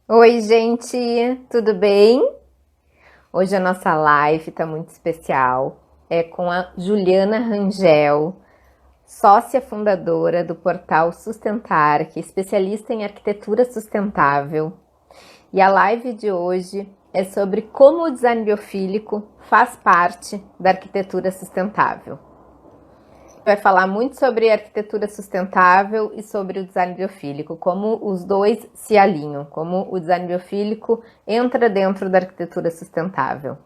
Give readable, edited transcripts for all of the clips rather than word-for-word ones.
Oi, gente, tudo bem? Hoje a nossa live está muito especial. É com a Juliana Rangel, sócia fundadora do portal Sustentar, que é especialista em arquitetura sustentável. E a live de hoje é sobre como o design biofílico faz parte da arquitetura sustentável. Vai falar muito sobre arquitetura sustentável e sobre o design biofílico, como os dois se alinham, como o design biofílico entra dentro da arquitetura sustentável.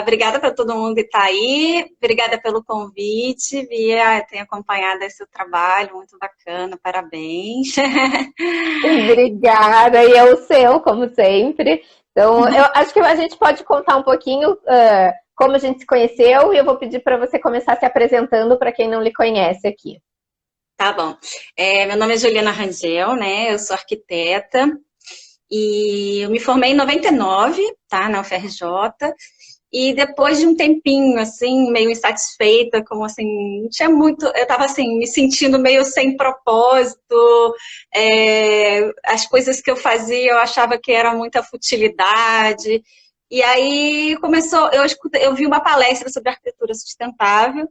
Obrigada para todo mundo que está aí, obrigada pelo convite, Bia, tenho acompanhado esse seu trabalho, muito bacana, parabéns. Obrigada, e é o seu, como sempre. Então, eu acho que a gente pode contar um pouquinho como a gente se conheceu e eu vou pedir para você começar se apresentando para quem não lhe conhece aqui. Tá bom. Meu nome é Juliana Rangel, né? Eu sou arquiteta e eu me formei em 99, tá? Na UFRJ. E depois de um tempinho, assim, meio insatisfeita, como assim, não tinha muito, eu estava assim, me sentindo meio sem propósito, as coisas que eu fazia eu achava que era muita futilidade. E aí começou, eu vi uma palestra sobre arquitetura sustentável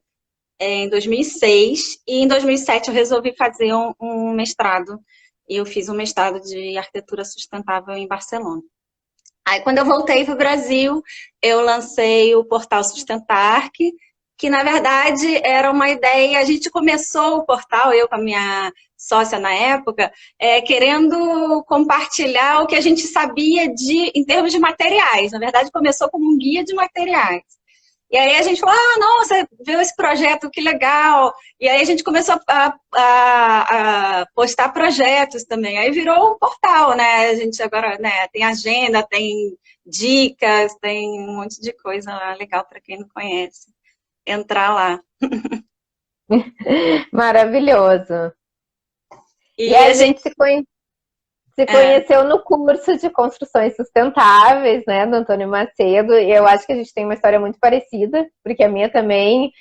em 2006, e em 2007 eu resolvi fazer um mestrado. E eu fiz um mestrado de arquitetura sustentável em Barcelona. Aí, quando eu voltei para o Brasil, eu lancei o portal Sustentar, que na verdade era uma ideia. A gente começou o portal, eu com a minha sócia na época, querendo compartilhar o que a gente sabia em termos de materiais. Na verdade, começou como um guia de materiais. E aí a gente falou, nossa, viu esse projeto, que legal. E aí a gente começou a postar projetos também. Aí virou um portal, né? A gente agora, né, tem agenda, tem dicas, tem um monte de coisa lá legal para quem não conhece. Entrar lá. Maravilhoso. E E a a gente. gente se É, conheceu no curso de construções sustentáveis, né, do Antônio Macedo, e eu acho que a gente tem uma história muito parecida, porque a minha também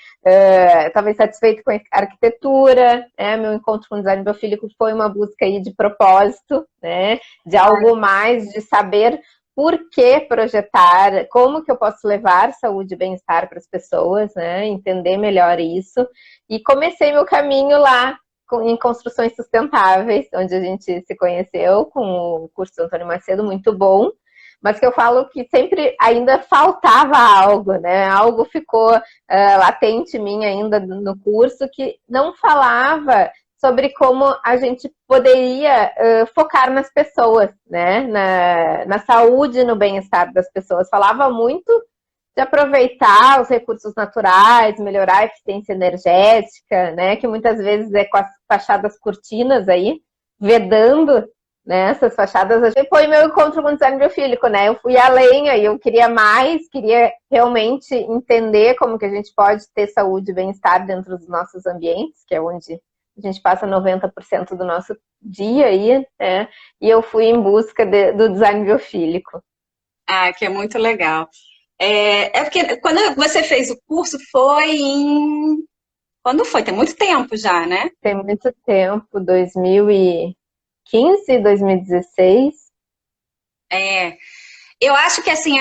estava insatisfeita com a arquitetura, né, meu encontro com o design biofílico foi uma busca aí de propósito, né, de algo mais, de saber por que projetar, como que eu posso levar saúde e bem-estar para as pessoas, né, entender melhor isso, e comecei meu caminho lá, em construções sustentáveis, onde a gente se conheceu com o curso do Antônio Macedo, muito bom, mas que eu falo que sempre ainda faltava algo, né? Algo ficou latente em mim ainda no curso que não falava sobre como a gente poderia focar nas pessoas, né? Na saúde e no bem-estar das pessoas. Falava muito de aproveitar os recursos naturais, melhorar a eficiência energética, né? Que muitas vezes é com as fachadas cortinas aí, vedando, né? Essas fachadas. Foi meu encontro com o design biofílico, né? Eu fui além, aí eu queria mais, queria realmente entender como que a gente pode ter saúde e bem-estar dentro dos nossos ambientes, que é onde a gente passa 90% do nosso dia aí, né? E eu fui em busca do design biofílico. que é muito legal. É porque quando você fez o curso foi em. Quando foi? Tem muito tempo já, né? Tem muito tempo, 2015, 2016. É, eu acho que assim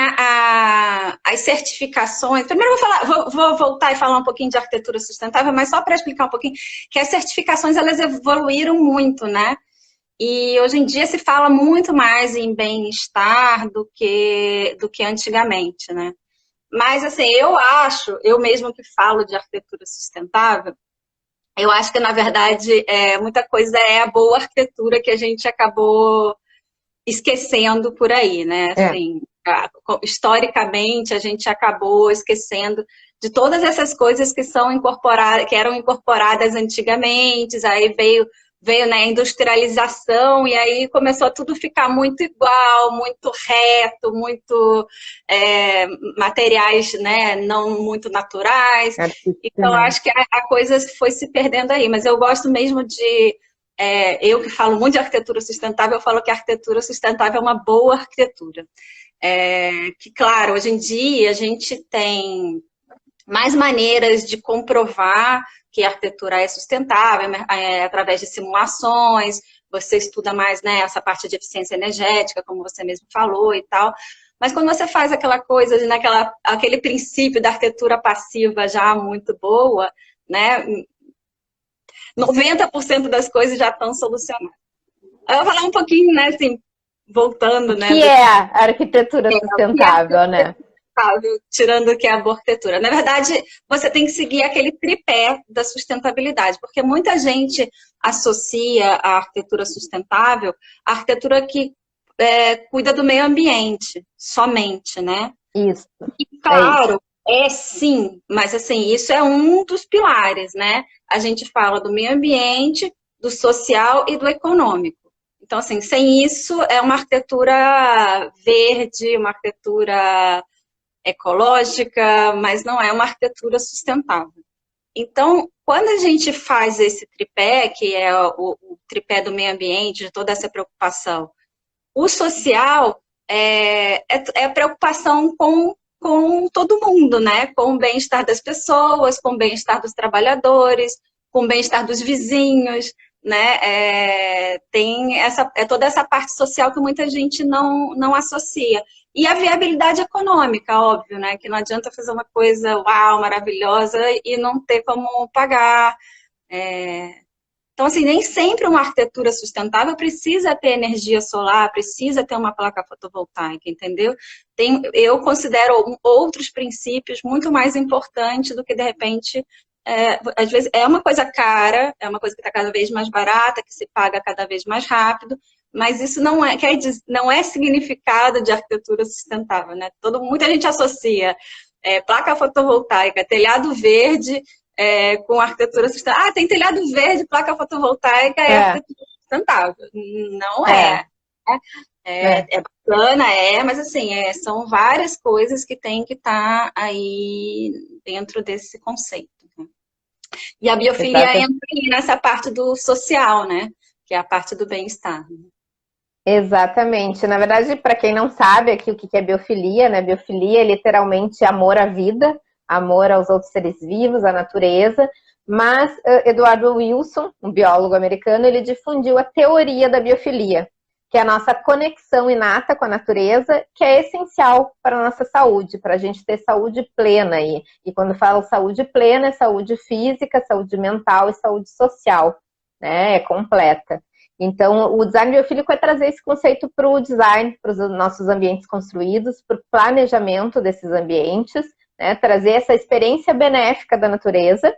as certificações. Primeiro eu vou voltar e falar um pouquinho de arquitetura sustentável, mas só para explicar um pouquinho que as certificações elas evoluíram muito, né? E hoje em dia se fala muito mais em bem-estar do que antigamente, né? Mas assim, eu mesmo que falo de arquitetura sustentável, eu acho que na verdade muita coisa é a boa arquitetura que a gente acabou esquecendo por aí, né? É. Assim, historicamente a gente acabou esquecendo de todas essas coisas que são incorporadas, que eram incorporadas antigamente, aí veio né, a industrialização e aí começou a tudo ficar muito igual, muito reto, muito materiais, né, não muito naturais. Então Artificial. acho que a coisa foi se perdendo aí, mas eu gosto mesmo de eu que falo muito de arquitetura sustentável, eu falo que a arquitetura sustentável é uma boa arquitetura. Que, claro, hoje em dia a gente tem mais maneiras de comprovar que a arquitetura é sustentável, através de simulações, você estuda mais, né, essa parte de eficiência energética, como você mesmo falou e tal. Mas quando você faz aquela coisa, aquele princípio da arquitetura passiva já muito boa, né, 90% das coisas já estão solucionadas. Eu vou falar um pouquinho, né, assim, voltando, O né, que é a arquitetura sustentável, né? Tirando o que é a boa arquitetura. Na verdade, você tem que seguir aquele tripé da sustentabilidade, porque muita gente associa a arquitetura sustentável à arquitetura que cuida do meio ambiente, somente, né? Isso. E, claro, sim, mas assim, isso é um dos pilares, né? A gente fala do meio ambiente, do social e do econômico. Então, assim, sem isso, é uma arquitetura verde, uma arquitetura ecológica, mas não é uma arquitetura sustentável. Então, quando a gente faz esse tripé, que é o tripé do meio ambiente, de toda essa preocupação, o social é preocupação com todo mundo, né? Com o bem-estar das pessoas, com o bem-estar dos trabalhadores, com o bem-estar dos vizinhos, né? Tem toda essa parte social que muita gente não associa. E a viabilidade econômica, óbvio, né? Que não adianta fazer uma coisa, uau, maravilhosa e não ter como pagar. Então, assim, nem sempre uma arquitetura sustentável precisa ter energia solar, precisa ter uma placa fotovoltaica, entendeu? Eu considero outros princípios muito mais importantes do que, de repente, às vezes é uma coisa cara, é uma coisa que está cada vez mais barata, que se paga cada vez mais rápido, mas isso não é significado de arquitetura sustentável, né? Muita gente associa placa fotovoltaica, telhado verde, com arquitetura sustentável. Ah, tem telhado verde, placa fotovoltaica, é arquitetura sustentável. Não é. É bacana, mas assim, são várias coisas que tem que estar aí dentro desse conceito. Né? E a biofilia entra nessa parte do social, né? Que é a parte do bem-estar. Né? Exatamente. Na verdade, para quem não sabe aqui o que é biofilia, né? Biofilia é literalmente amor à vida, amor aos outros seres vivos, à natureza. Mas Eduardo Wilson, um biólogo americano, ele difundiu a teoria da biofilia, que é a nossa conexão inata com a natureza, que é essencial para a nossa saúde, para a gente ter saúde plena aí. E quando falo saúde plena, é saúde física, saúde mental e saúde social, né? É completa. Então, o design biofílico é trazer esse conceito para o design, para os nossos ambientes construídos, para o planejamento desses ambientes, né? Trazer essa experiência benéfica da natureza.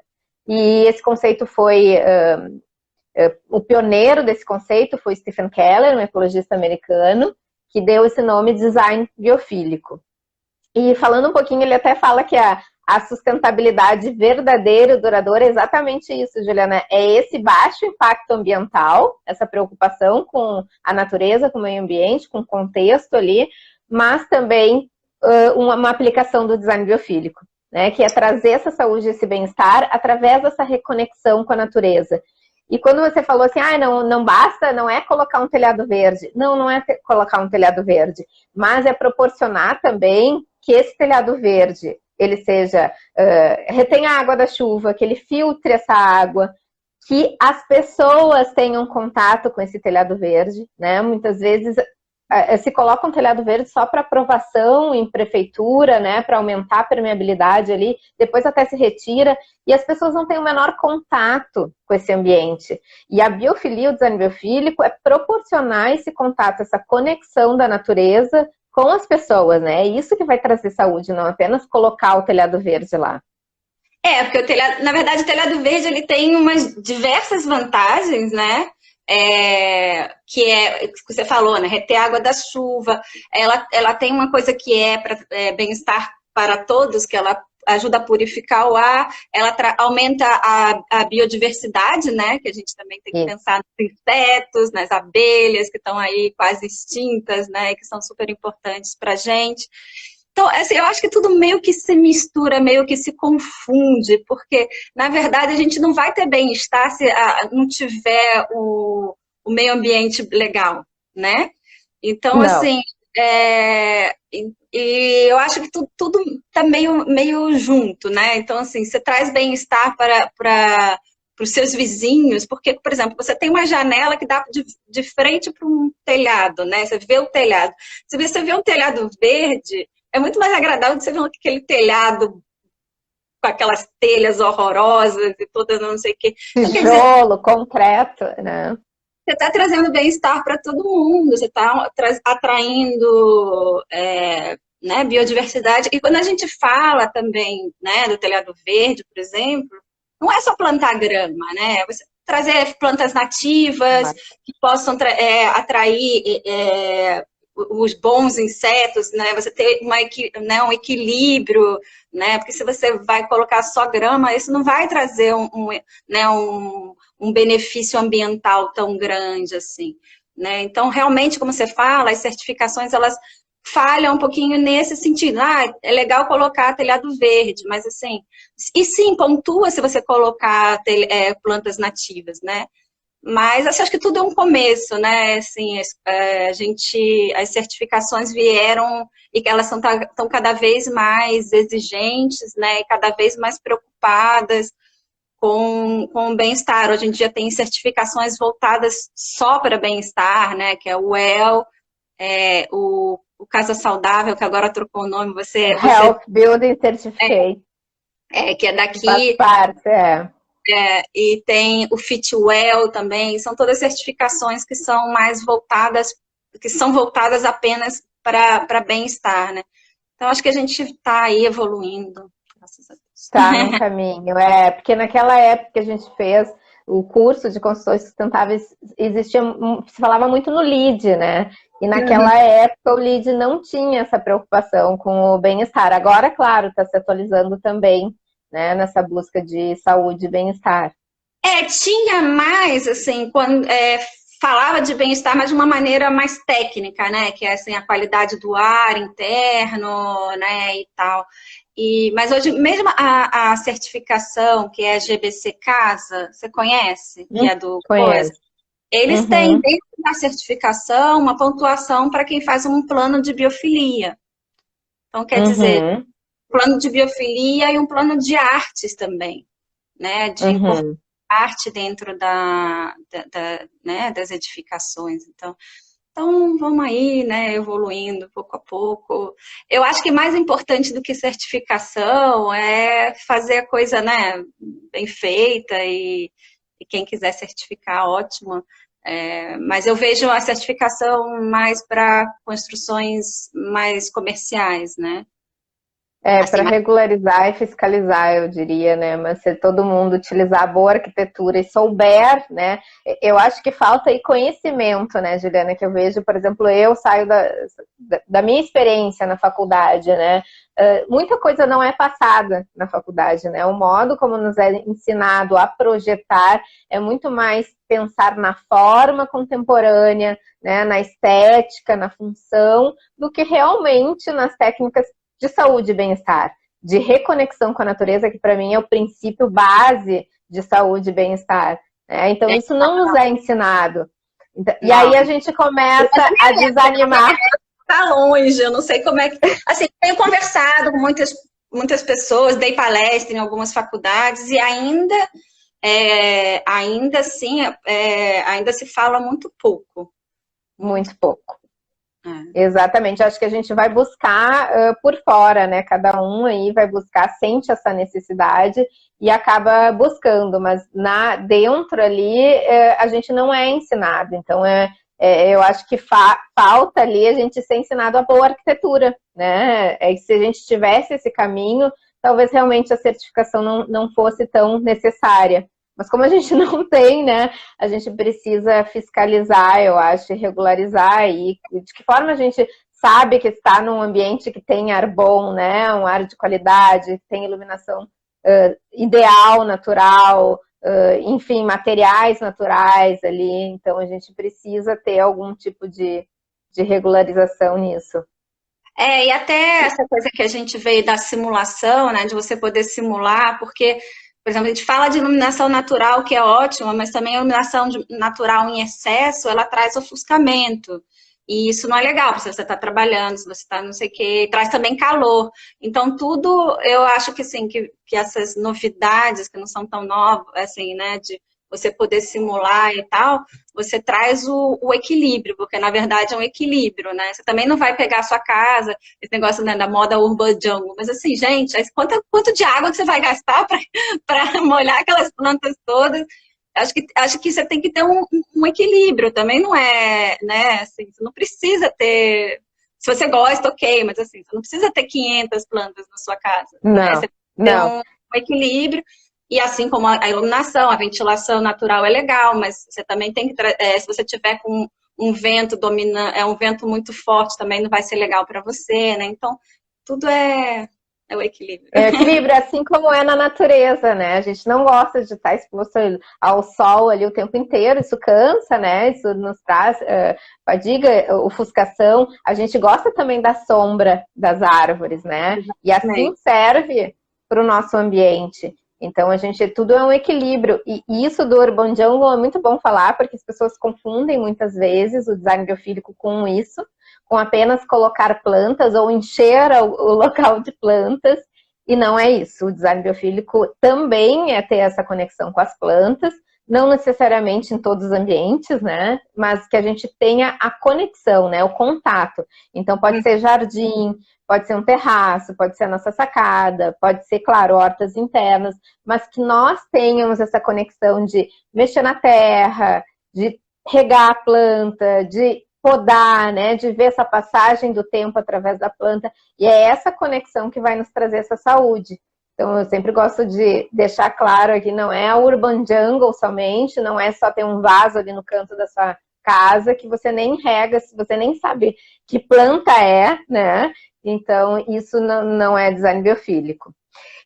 E esse conceito foi... o pioneiro desse conceito foi Stephen Keller, um ecologista americano, que deu esse nome de design biofílico. E falando um pouquinho, ele até fala que a sustentabilidade verdadeira e duradoura é exatamente isso, Juliana. É esse baixo impacto ambiental, essa preocupação com a natureza, com o meio ambiente, com o contexto ali, mas também uma aplicação do design biofílico, né? Que é trazer essa saúde e esse bem-estar através dessa reconexão com a natureza. E quando você falou assim, não basta, não é colocar um telhado verde. Não é colocar um telhado verde, mas é proporcionar também que esse telhado verde, ele seja, retenha a água da chuva, que ele filtre essa água, que as pessoas tenham contato com esse telhado verde, né? Muitas vezes se coloca um telhado verde só para aprovação em prefeitura, né? Para aumentar a permeabilidade ali, depois até se retira, e as pessoas não têm o menor contato com esse ambiente. E a biofilia, o design biofílico, é proporcionar esse contato, essa conexão da natureza com as pessoas, né? É isso que vai trazer saúde, não apenas colocar o telhado verde lá. Porque na verdade o telhado verde ele tem umas diversas vantagens, né? Que você falou, né? Reter água da chuva. Ela tem uma coisa que para bem-estar para todos, que ela ajuda a purificar o ar, ela aumenta a biodiversidade, né? Que a gente também tem que pensar nos insetos, nas abelhas que estão aí quase extintas, né? Que são super importantes para a gente. Então, assim, eu acho que tudo meio que se mistura, meio que se confunde, porque, na verdade, a gente não vai ter bem-estar se não tiver o meio ambiente legal, né? Então, não. Assim, e eu acho que tudo tá meio junto, né? Então, assim, você traz bem-estar para os seus vizinhos, porque, por exemplo, você tem uma janela que dá de frente para um telhado, né? Você vê o telhado. Se você vê um telhado verde, é muito mais agradável do que você ver aquele telhado com aquelas telhas horrorosas e todas não sei o quê. Então, quer dizer, Tijolo, concreto, né? você está trazendo bem-estar para todo mundo, você está atraindo né, biodiversidade. E quando a gente fala também, né, do telhado verde, por exemplo, não é só plantar grama, né? Você trazer plantas nativas que possam atrair os bons insetos, né? Você ter um equilíbrio, né? Porque se você vai colocar só grama, isso não vai trazer um benefício ambiental tão grande assim, né? Então, realmente, como você fala, as certificações, elas falham um pouquinho nesse sentido. Ah, é legal colocar telhado verde, mas assim, e sim, pontua se você colocar plantas nativas, né? Mas acho que tudo é um começo, né? Assim, as certificações vieram e que elas estão cada vez mais exigentes, né? E cada vez mais preocupadas com o bem-estar. Hoje em dia tem certificações voltadas só para bem-estar, né? Que é o WELL, o Casa Saudável, que agora trocou o nome, Health Building Certificate. Que é daqui. Faz parte, e tem o Fitwell também, são todas certificações que são mais voltadas, apenas para bem-estar, né? Então, acho que a gente está aí evoluindo, graças a Deus. Está num caminho, porque naquela época que a gente fez o curso de construções sustentáveis, se falava muito no LEED, né? E naquela época o LEED não tinha essa preocupação com o bem-estar. Agora, claro, está se atualizando também, né, nessa busca de saúde e bem-estar. Tinha mais, assim, quando falava de bem-estar, mas de uma maneira mais técnica, né, que é, assim, a qualidade do ar interno, né, e tal. Mas hoje, mesmo a certificação, que é a GBC Casa, você conhece? Que é do Conheço. Eles têm dentro da certificação uma pontuação para quem faz um plano de biofilia. Então, quer dizer, plano de biofilia e um plano de artes também, né? De incorporar arte dentro né, das edificações. Então, vamos aí, né, evoluindo pouco a pouco. Eu acho que mais importante do que certificação é fazer a coisa, né, bem feita e quem quiser certificar, ótimo. Mas eu vejo a certificação mais para construções mais comerciais, né? Assim, para regularizar e fiscalizar, eu diria, né? Mas se todo mundo utilizar a boa arquitetura e souber, né? Eu acho que falta aí conhecimento, né, Juliana? Que eu vejo, por exemplo, eu saio da minha experiência na faculdade, né? Muita coisa não é passada na faculdade, né? O modo como nos é ensinado a projetar é muito mais pensar na forma contemporânea, né? Na estética, na função, do que realmente nas técnicas de saúde e bem-estar, de reconexão com a natureza, que para mim é o princípio base de saúde e bem-estar. Né? Então, isso não nos é ensinado. Então, e aí a gente começa a desanimar. Está longe, eu não sei como é que... Assim, tenho conversado com muitas pessoas, dei palestra em algumas faculdades e ainda assim, ainda se fala muito pouco. Muito pouco. Exatamente, acho que a gente vai buscar por fora, né? Cada um aí vai buscar, sente essa necessidade e acaba buscando, mas dentro ali a gente não é ensinado. Então eu acho que falta ali a gente ser ensinado a boa arquitetura, né? Se a gente tivesse esse caminho, talvez realmente a certificação não fosse tão necessária. Mas como a gente não tem, né, a gente precisa fiscalizar, eu acho, e regularizar. E de que forma a gente sabe que está num ambiente que tem ar bom, né, um ar de qualidade, que tem iluminação ideal, natural, enfim, materiais naturais ali. Então, a gente precisa ter algum tipo de regularização nisso. E até essa coisa que a gente veio da simulação, né, de você poder simular, porque... Por exemplo, a gente fala de iluminação natural, que é ótima, mas também a iluminação natural em excesso, ela traz ofuscamento. E isso não é legal, se você está trabalhando, se você está não sei o quê, traz também calor. Então, tudo, eu acho que, assim, que essas novidades, que não são tão novas, assim, né, de você poder simular e tal, você traz o equilíbrio, porque, na verdade, é um equilíbrio, né? Você também não vai pegar a sua casa, esse negócio, né, da moda urban jungle, mas, assim, gente, quanto de água que você vai gastar para molhar aquelas plantas todas? Acho que você tem que ter um equilíbrio, também não é, né, assim, você não precisa ter, se você gosta, ok, mas assim, você não precisa ter 500 plantas na sua casa, né, Não, você tem que ter não. um equilíbrio, e assim como a iluminação, a ventilação natural é legal, mas você também tem que, se você tiver com um vento dominante, um vento muito forte, também não vai ser legal para você, né, então, tudo é o equilíbrio. É equilíbrio, assim como é na natureza, né? A gente não gosta de estar exposto ao sol ali o tempo inteiro, isso cansa, né? Isso nos traz fadiga, ofuscação. A gente gosta também da sombra das árvores, né? E assim serve para o nosso ambiente. Então, tudo é um equilíbrio. E isso do Urban Jungle é muito bom falar, porque as pessoas confundem muitas vezes o design biofílico com isso, com apenas colocar plantas ou encher o local de plantas. E não é isso. O design biofílico também é ter essa conexão com as plantas, não necessariamente em todos os ambientes, né? Mas que a gente tenha a conexão, né? O contato. Então, pode ser jardim, pode ser um terraço, pode ser a nossa sacada, pode ser, claro, hortas internas, mas que nós tenhamos essa conexão de mexer na terra, de regar a planta, de podar, né, de ver essa passagem do tempo através da planta, e é essa conexão que vai nos trazer essa saúde. Então, eu sempre gosto de deixar claro aqui, não é a Urban Jungle somente, não é só ter um vaso ali no canto da sua casa que você nem rega, se você nem sabe que planta é, né? Então, isso não é design biofílico.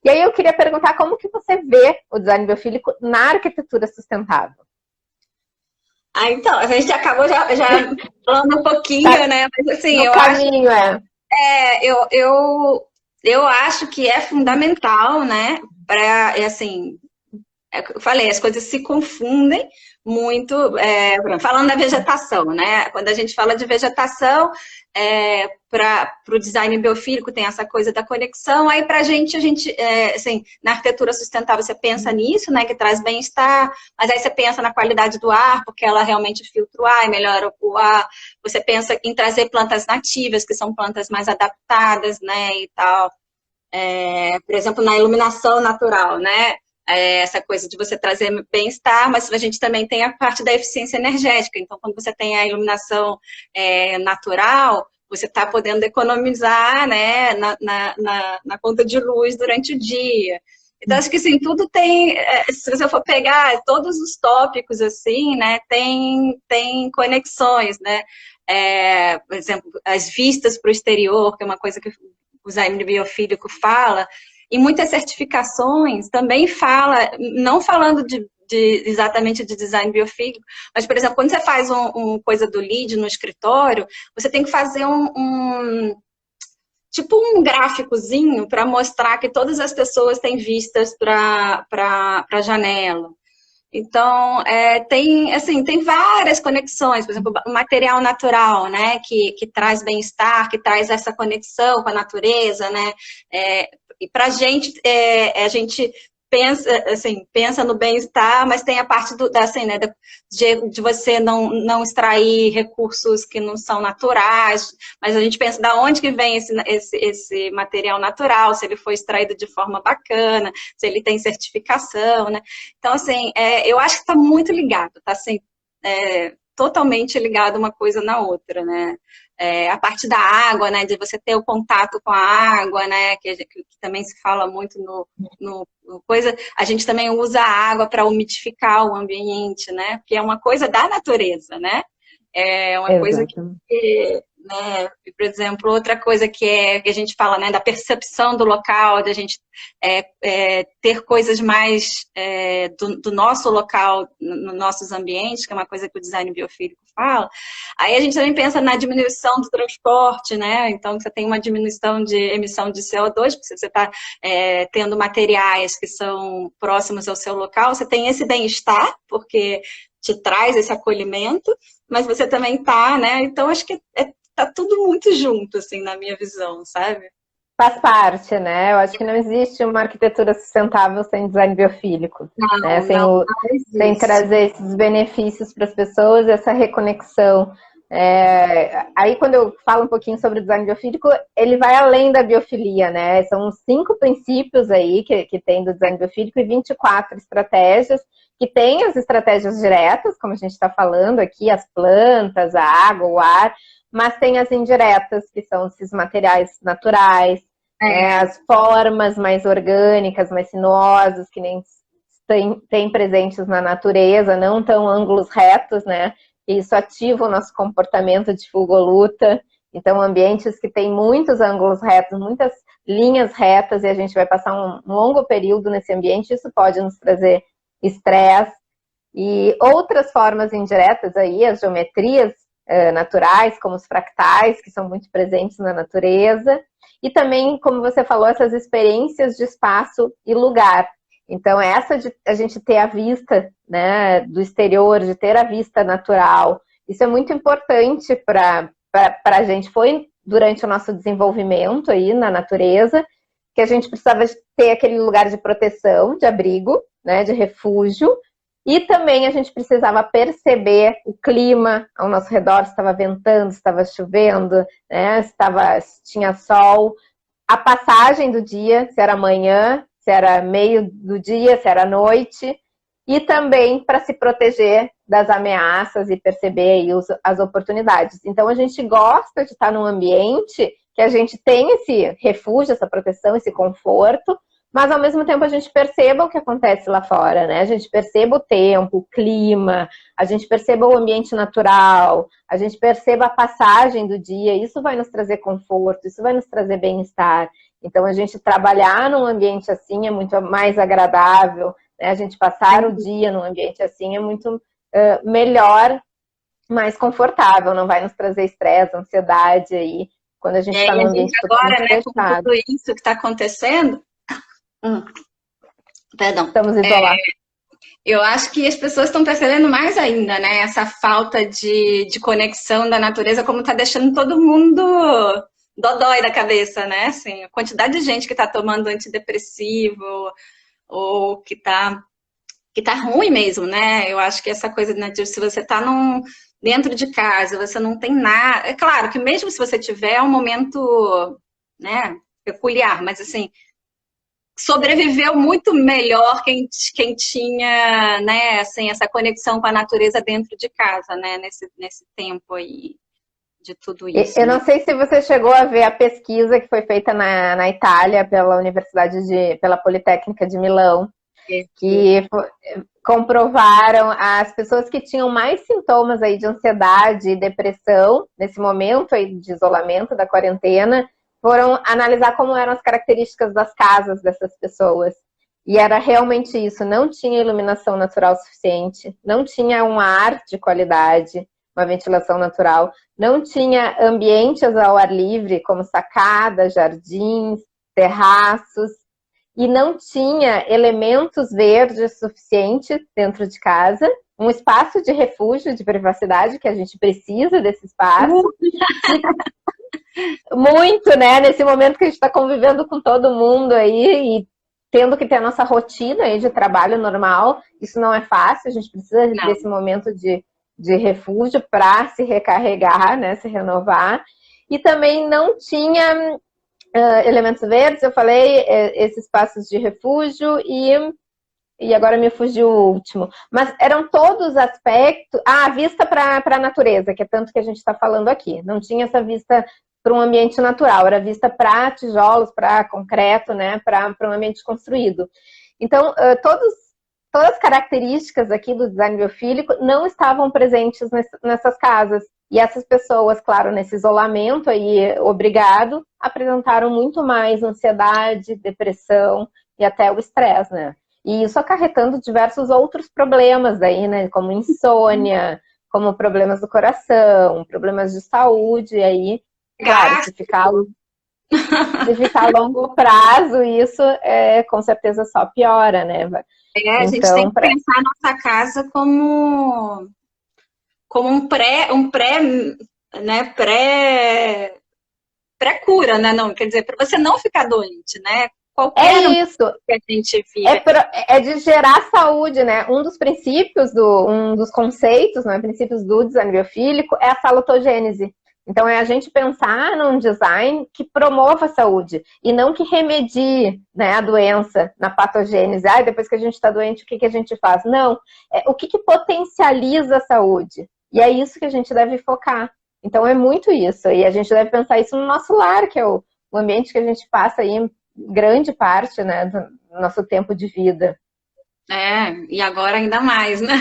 E aí eu queria perguntar como que você vê o design biofílico na arquitetura sustentável? Então, a gente acabou já falando um pouquinho, Tá né? Mas assim, no caminho, eu acho que é fundamental, né? Assim, eu falei, as coisas se confundem muito, falando da vegetação, né? Quando a gente fala de vegetação, para o design biofílico tem essa coisa da conexão, aí para a gente, assim, na arquitetura sustentável você pensa nisso, né, que traz bem-estar, mas aí você pensa na qualidade do ar, porque ela realmente filtra o ar e melhora o ar, você pensa em trazer plantas nativas, que são plantas mais adaptadas, né, e tal, por exemplo, na iluminação natural, né, essa coisa de você trazer bem-estar, mas a gente também tem a parte da eficiência energética. Então, quando você tem a iluminação natural, você está podendo economizar, né, na conta de luz durante o dia. Então, acho que assim, tudo tem, se você for pegar todos os tópicos, assim, né, tem conexões, né? Por exemplo, as vistas para o exterior, que é uma coisa que o design biofílico fala, e muitas certificações também fala, não falando exatamente de design biofílico, mas, por exemplo, quando você faz coisa do LEED no escritório, você tem que fazer tipo um gráficozinho para mostrar que todas as pessoas têm vistas para a janela. Então, tem várias conexões, por exemplo, o material natural, né, que traz bem-estar, que traz essa conexão com a natureza, né, e para a gente pensa no bem-estar, mas tem a parte assim, né, de você não extrair recursos que não são naturais, mas a gente pensa da onde que vem esse material natural, se ele foi extraído de forma bacana, se ele tem certificação, né? Então, assim, eu acho que está muito ligado, está assim, totalmente ligado uma coisa na outra, né? A parte da água, né, de você ter o contato com a água, né, que também se fala muito no coisa, a gente também usa a água para umidificar o ambiente, né, porque é uma coisa da natureza, né, é uma coisa que né, por exemplo, outra coisa que a gente fala, né, da percepção do local, de a gente ter coisas mais do nosso local, nos nossos ambientes, que é uma coisa que o design biofílico fala. Aí a gente também pensa na diminuição do transporte, né, então você tem uma diminuição de emissão de CO2, porque você está tendo materiais que são próximos ao seu local, você tem esse bem-estar, porque te traz esse acolhimento, mas você também tá, né? Então acho que tá tudo muito junto, assim, na minha visão, sabe? Faz parte, né? Eu acho que não existe uma arquitetura sustentável sem design biofílico, né? Não, não, não Sem existe. trazer esses benefícios para as pessoas, essa reconexão. Aí, quando eu falo um pouquinho sobre o design biofílico, ele vai além da biofilia, né? São 5 princípios aí que tem do design biofílico e 24 estratégias, que tem as estratégias diretas, como a gente está falando aqui, as plantas, a água, o ar, mas tem as indiretas, que são esses materiais naturais, as formas mais orgânicas, mais sinuosas, que nem tem presentes na natureza, não tão ângulos retos, né? E isso ativa o nosso comportamento de fuga ou luta. Então, ambientes que têm muitos ângulos retos, muitas linhas retas, e a gente vai passar um longo período nesse ambiente, isso pode nos trazer estresse. E outras formas indiretas aí, as geometrias naturais, como os fractais, que são muito presentes na natureza, e também, como você falou, essas experiências de espaço e lugar. Então, essa de a gente ter a vista, né, do exterior, de ter a vista natural, isso é muito importante para a gente. Foi durante o nosso desenvolvimento aí na natureza, que a gente precisava ter aquele lugar de proteção, de abrigo, né, de refúgio, e também a gente precisava perceber o clima ao nosso redor, se estava ventando, se estava chovendo, né? Se tinha sol, a passagem do dia, se era manhã, se era meio do dia, se era noite, e também para se proteger das ameaças e perceber aí as oportunidades. Então a gente gosta de estar num ambiente que a gente tem esse refúgio, essa proteção, esse conforto, mas ao mesmo tempo a gente perceba o que acontece lá fora, né? A gente perceba o tempo, o clima, a gente perceba o ambiente natural, a gente perceba a passagem do dia, isso vai nos trazer conforto, isso vai nos trazer bem-estar. Então a gente trabalhar num ambiente assim é muito mais agradável, né? A gente passar o dia num ambiente assim é muito melhor, mais confortável, não vai nos trazer estresse, ansiedade aí, quando a gente está num ambiente agora, totalmente né, com fechado. tudo isso que está acontecendo, perdão. Estamos isolados. Eu acho que as pessoas estão percebendo mais ainda, né? Essa falta de conexão da natureza, como está deixando todo mundo dodói da cabeça, né? Assim, a quantidade de gente que está tomando antidepressivo ou que tá ruim mesmo, né? Eu acho que essa coisa, né, de se você está dentro de casa, você não tem nada. É claro que mesmo se você tiver um momento, né, peculiar, mas assim, sobreviveu muito melhor quem tinha, né, assim, essa conexão com a natureza dentro de casa, né, nesse tempo aí de tudo isso. Eu né? não sei se você chegou a ver a pesquisa que foi feita na Itália pela pela Politécnica de Milão, que comprovaram as pessoas que tinham mais sintomas aí de ansiedade e depressão nesse momento aí de isolamento da quarentena, foram analisar como eram as características das casas dessas pessoas. E era realmente isso, não tinha iluminação natural suficiente, não tinha um ar de qualidade, uma ventilação natural, não tinha ambientes ao ar livre, como sacadas, jardins, terraços, e não tinha elementos verdes suficientes dentro de casa, um espaço de refúgio, de privacidade, que a gente precisa desse espaço. Muito, né? Nesse momento que a gente está convivendo com todo mundo aí e tendo que ter a nossa rotina aí de trabalho normal, isso não é fácil, a gente precisa desse momento de refúgio para se recarregar, né? Se renovar. E também não tinha elementos verdes, eu falei, esses espaços de refúgio e agora me fugiu o último. Mas eram todos aspectos... a vista para a natureza, que é tanto que a gente está falando aqui. Não tinha essa vista para um ambiente natural, era vista para tijolos, para concreto, né, para um ambiente construído. Então, todas as características aqui do design biofílico não estavam presentes nessas casas. E essas pessoas, claro, nesse isolamento aí, obrigado, apresentaram muito mais ansiedade, depressão e até o estresse, né? E isso acarretando diversos outros problemas aí, né? Como insônia, como problemas do coração, problemas de saúde aí. Claro, se ficar a longo prazo, isso com certeza só piora, né? A gente tem que pensar a nossa casa como como né, pré-cura, né? Não, quer dizer, para você não ficar doente, né? Qualquer isso. Que a gente vive. É de gerar saúde, né? Um dos princípios, um dos conceitos, né, princípios do design biofílico é a salutogênese. Então, é a gente pensar num design que promova a saúde e não que remedie, né, a doença na patogênese. Depois que a gente está doente, o que a gente faz? Não, o que potencializa a saúde. E é isso que a gente deve focar. Então, é muito isso. E a gente deve pensar isso no nosso lar, que é o ambiente que a gente passa aí grande parte, né, do nosso tempo de vida. E agora ainda mais, né?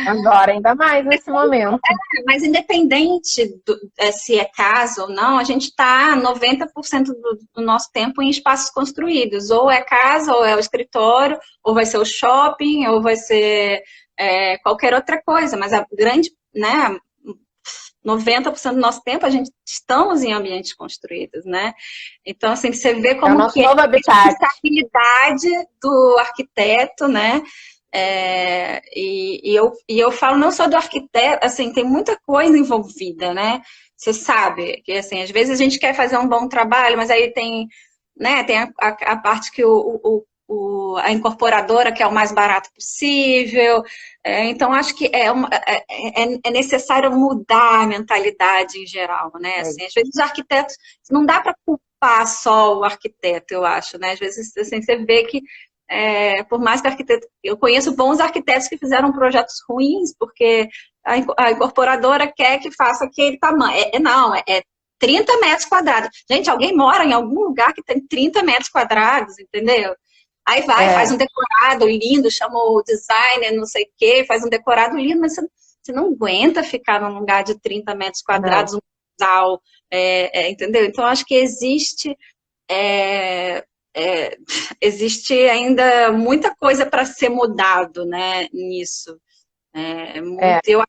Agora, ainda mais nesse momento. Mas independente se é casa ou não, a gente está 90% do nosso tempo em espaços construídos. Ou é casa, ou é o escritório, ou vai ser o shopping, ou vai ser qualquer outra coisa. Mas a grande, né, 90% do nosso tempo a gente estamos em ambientes construídos, né? Então, assim, você vê como que é a responsabilidade do arquiteto, né? E eu falo não só do arquiteto, assim, tem muita coisa envolvida, né? Você sabe que, assim, às vezes a gente quer fazer um bom trabalho, mas aí tem, né, tem a parte que a incorporadora quer o mais barato possível. Então, acho que é necessário mudar a mentalidade em geral, né? Assim, às vezes os arquitetos, não dá para culpar só o arquiteto, eu acho, né? Às vezes, assim, você vê que por mais que arquiteto... Eu conheço bons arquitetos que fizeram projetos ruins, porque a incorporadora quer que faça aquele tamanho. Não, é 30 metros quadrados. Gente, alguém mora em algum lugar que tem 30 metros quadrados, entendeu? Aí faz um decorado lindo, chama o designer, não sei o quê, faz um decorado lindo, mas você não aguenta ficar num lugar de 30 metros quadrados, um casal, entendeu? Então, acho que existe ainda muita coisa para ser mudado, né, nisso.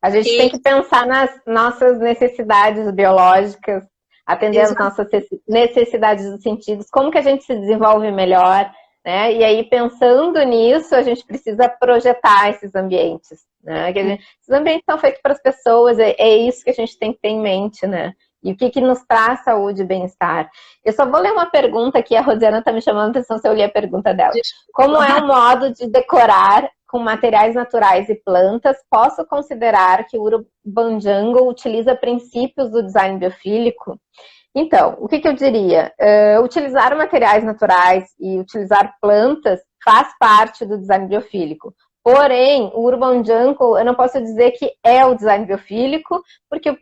A gente tem que pensar nas nossas necessidades biológicas, atender às nossas necessidades dos sentidos, como que a gente se desenvolve melhor, né? E aí, pensando nisso, a gente precisa projetar esses ambientes, né? Esses ambientes são feitos para as pessoas, é isso que a gente tem que ter em mente, né? E o que nos traz saúde e bem-estar. Eu só vou ler uma pergunta aqui, a Rosiana está me chamando a atenção se eu li a pergunta dela. Como é um modo de decorar com materiais naturais e plantas, posso considerar que o Urban Jungle utiliza princípios do design biofílico? Então, o que eu diria? Utilizar materiais naturais e utilizar plantas faz parte do design biofílico. Porém, o Urban Jungle, eu não posso dizer que é o design biofílico, porque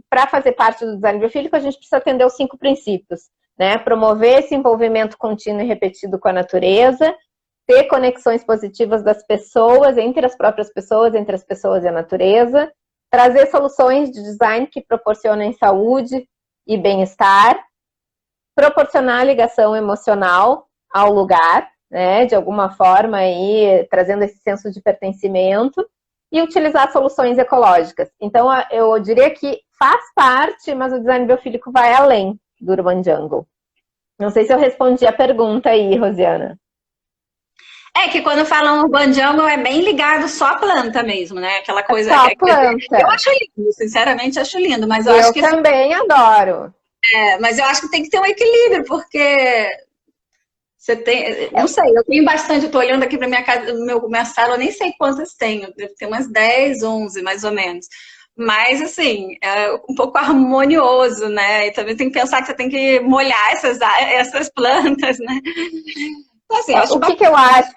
para fazer parte do design biofílico, a gente precisa atender os 5 princípios, né? Promover esse envolvimento contínuo e repetido com a natureza, ter conexões positivas das pessoas, entre as próprias pessoas, entre as pessoas e a natureza, trazer soluções de design que proporcionem saúde e bem-estar, proporcionar ligação emocional ao lugar, né, de alguma forma aí, trazendo esse senso de pertencimento, e utilizar soluções ecológicas. Então, eu diria que faz parte, mas o design biofílico vai além do Urban Jungle. Não sei se eu respondi a pergunta aí, Rosiana. Que quando falam Urban Jungle é bem ligado só à planta mesmo, né? Aquela coisa... Só planta. Eu acho lindo, sinceramente acho lindo, mas eu acho que... Eu também adoro. Mas eu acho que tem que ter um equilíbrio, porque você tem... Não sei, eu tenho bastante, eu tô olhando aqui pra minha casa, minha sala, eu nem sei quantas tenho, deve ter umas 10, 11, mais ou menos. Mas, assim, é um pouco harmonioso, né? E também tem que pensar que você tem que molhar essas plantas, né? Então, assim, o que eu acho?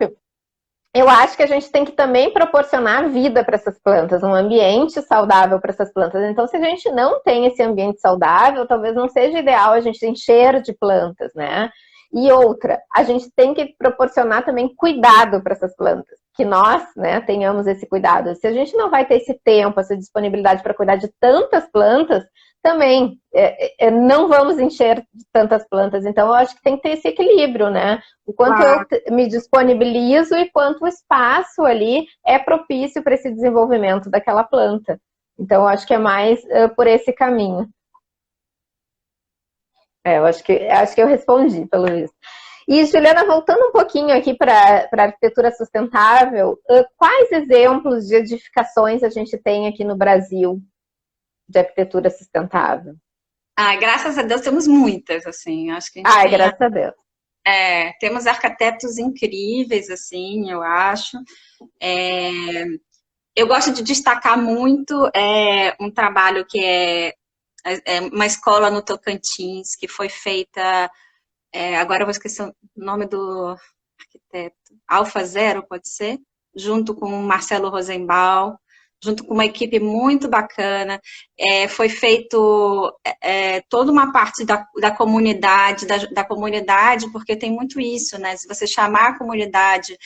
Eu acho que a gente tem que também proporcionar vida para essas plantas, um ambiente saudável para essas plantas. Então, se a gente não tem esse ambiente saudável, talvez não seja ideal a gente encher de plantas, né? E outra, a gente tem que proporcionar também cuidado para essas plantas, que nós, né, tenhamos esse cuidado. Se a gente não vai ter esse tempo, essa disponibilidade para cuidar de tantas plantas, também não vamos encher de tantas plantas. Então, eu acho que tem que ter esse equilíbrio, né? O quanto eu me disponibilizo e quanto o espaço ali é propício para esse desenvolvimento daquela planta. Então, eu acho que é mais por esse caminho. Eu acho que eu respondi, pelo visto. E, Juliana, voltando um pouquinho aqui para a arquitetura sustentável, quais exemplos de edificações a gente tem aqui no Brasil de arquitetura sustentável? Graças a Deus temos muitas, assim, acho que a gente Ai, tem, graças a Deus. temos arquitetos incríveis, assim, eu acho. É, eu gosto de destacar muito um trabalho que é uma escola no Tocantins, que foi feita, agora eu vou esquecer o nome do arquiteto, Alfa Zero, pode ser? Junto com o Marcelo Rosenbaum, junto com uma equipe muito bacana. Foi feito toda uma parte da comunidade, da comunidade, porque tem muito isso, né? Se você chamar a comunidade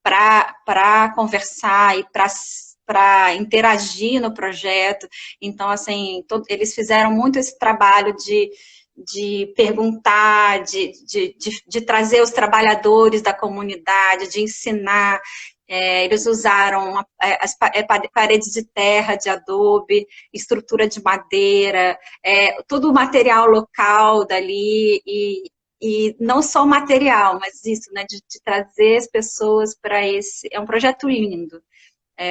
para conversar e para interagir no projeto. Então, assim, eles fizeram muito esse trabalho de perguntar, de trazer os trabalhadores da comunidade, de ensinar. Eles usaram as paredes de terra, de adobe, estrutura de madeira, tudo material local dali, e não só o material, mas isso, né, de trazer as pessoas para esse... É um projeto lindo.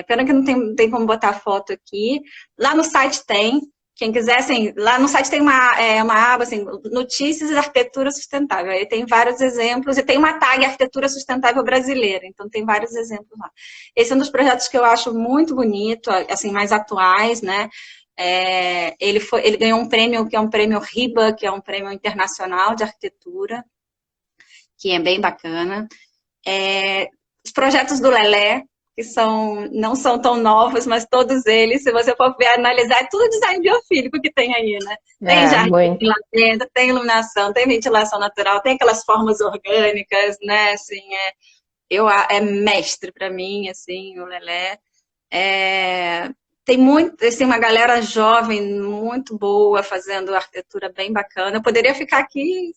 Pena que não tem como botar foto aqui. Lá no site tem. Quem quiser, assim, lá no site tem uma aba, assim, Notícias de Arquitetura Sustentável. Aí tem vários exemplos, e tem uma tag Arquitetura Sustentável Brasileira, então tem vários exemplos lá. Esse é um dos projetos que eu acho muito bonito, assim, mais atuais, né? Ele ganhou um prêmio, que é um prêmio RIBA, que é um prêmio internacional de arquitetura, que é bem bacana. Os projetos do Lelé, que não são tão novos, mas todos eles, se você for ver, analisar, é tudo design biofílico que tem aí, né? Tem jardim lá dentro, tem iluminação, tem ventilação natural, tem aquelas formas orgânicas, né? Assim, é mestre para mim, assim, o Lelé. Tem muito, assim, uma galera jovem muito boa fazendo arquitetura bem bacana. Eu poderia ficar aqui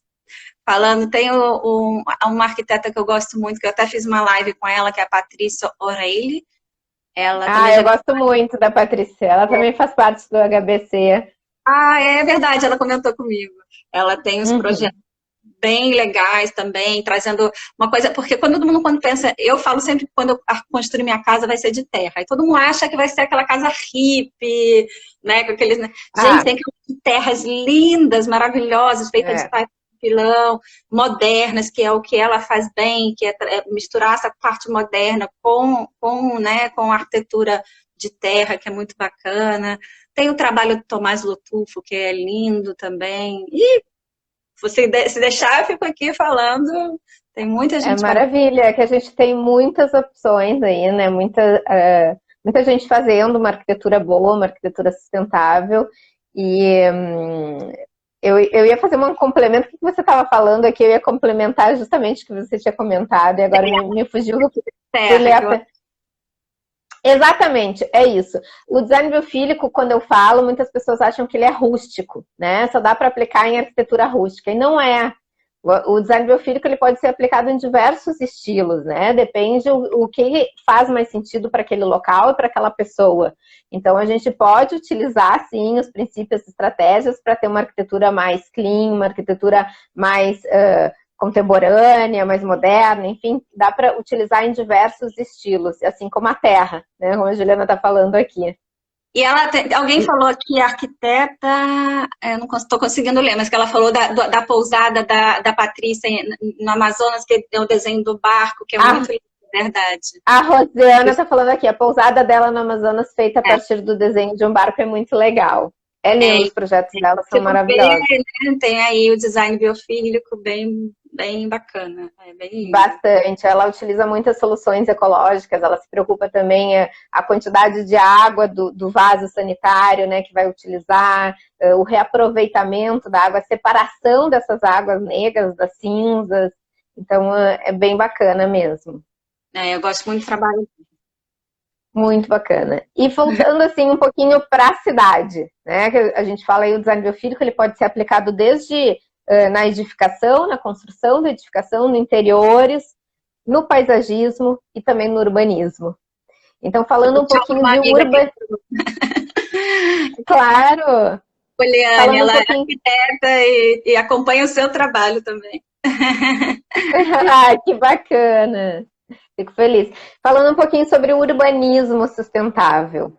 falando, tem uma arquiteta que eu gosto muito, que eu até fiz uma live com ela, que é a Patrícia O'Reilly. Ela também eu gosto muito da Patrícia. Ela também faz parte do HBC. É verdade, ela comentou comigo. Ela tem uns projetos bem legais também, trazendo uma coisa, porque todo mundo pensa, eu falo sempre que quando eu construir minha casa vai ser de terra, e todo mundo acha que vai ser aquela casa hippie, né, com aqueles... Gente, tem terras lindas, maravilhosas, feitas de pilão, modernas, que é o que ela faz bem, que é misturar essa parte moderna com a arquitetura de terra, que é muito bacana. Tem o trabalho do Tomás Lotufo, que é lindo também. E se deixar, eu fico aqui falando. Tem muita gente. Maravilha, que a gente tem muitas opções aí, né? Muita gente fazendo uma arquitetura boa, uma arquitetura sustentável. E eu ia fazer um complemento. O que você estava falando aqui? Eu ia complementar justamente o que você tinha comentado, e agora me fugiu. Exatamente, é isso. O design biofílico, quando eu falo, muitas pessoas acham que ele é rústico, né? Só dá para aplicar em arquitetura rústica, e não é. O design biofílico ele pode ser aplicado em diversos estilos, né? Depende o que faz mais sentido para aquele local e para aquela pessoa. Então, a gente pode utilizar, sim, os princípios e estratégias para ter uma arquitetura mais clean, uma arquitetura mais contemporânea, mais moderna, enfim, dá para utilizar em diversos estilos, assim como a terra, né? Como a Juliana está falando aqui. E alguém falou aqui, arquiteta, eu não estou conseguindo ler, mas que ela falou da pousada da Patrícia no Amazonas, que é o desenho do barco, que é muito lindo, verdade. A Rosiana está falando aqui, a pousada dela no Amazonas, feita a partir do desenho de um barco, é muito legal. É lindo, os projetos dela são maravilhosos. Né? Tem aí o design biofílico bem bacana. Bem lindo. Bastante. Ela utiliza muitas soluções ecológicas, ela se preocupa também a quantidade de água do vaso sanitário, né, que vai utilizar, o reaproveitamento da água, a separação dessas águas negras, das cinzas. Então, é bem bacana mesmo. Eu gosto muito do trabalho. Muito bacana. E voltando assim um pouquinho para a cidade, né? Que a gente fala aí o design biofílico, ele pode ser aplicado desde na edificação, na construção da edificação, no interiores, no paisagismo e também no urbanismo. Então, falando um pouquinho de urbanismo. Claro! Poliane, Falando um ela é pouquinho. arquiteta e acompanha o seu trabalho também. Ai, que bacana. Fico feliz. Falando um pouquinho sobre o urbanismo sustentável.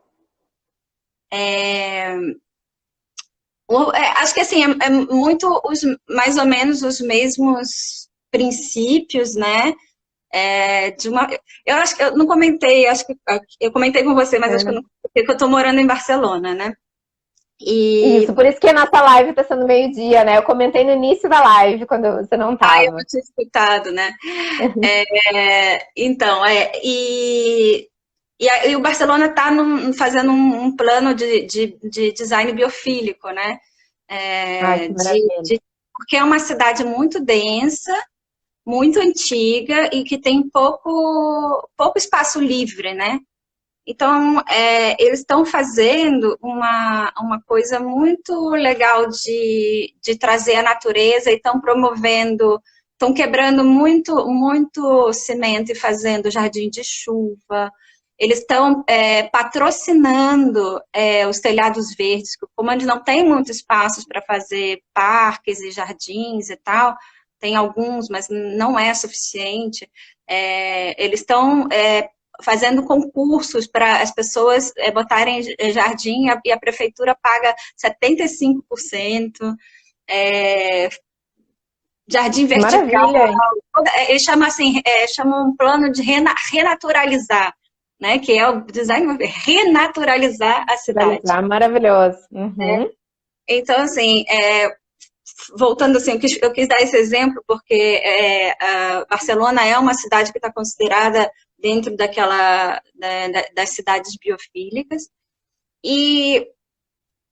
É, acho que assim, é muito mais ou menos os mesmos princípios, né? Eu acho que eu não comentei, acho que eu comentei com você, mas acho que eu não comentei que eu estou morando em Barcelona, né? E Isso, por isso que a nossa live está sendo meio-dia, né? Eu comentei no início da live, quando você não eu estava. não tinha escutado, né? Então, e o Barcelona está fazendo um plano de design biofílico, né? Ai, que maravilha. Porque é uma cidade muito densa, muito antiga e que tem pouco espaço livre, né? Então, eles estão fazendo uma coisa muito legal de trazer a natureza e estão promovendo, estão quebrando muito, muito cimento e fazendo jardim de chuva. Eles estão patrocinando os telhados verdes, como eles não têm muitos espaços para fazer parques e jardins e tal, tem alguns, mas não é suficiente. Eles estão fazendo concursos para as pessoas botarem jardim e a prefeitura paga 75%. Jardim Que vertical, maravilha, hein? eles chamam assim, chamam um plano de renaturalizar, né? Que é o design renaturalizar a cidade. Maravilhoso. Uhum. Então, assim, voltando assim, eu quis dar esse exemplo porque Barcelona é uma cidade que está considerada dentro das cidades biofílicas e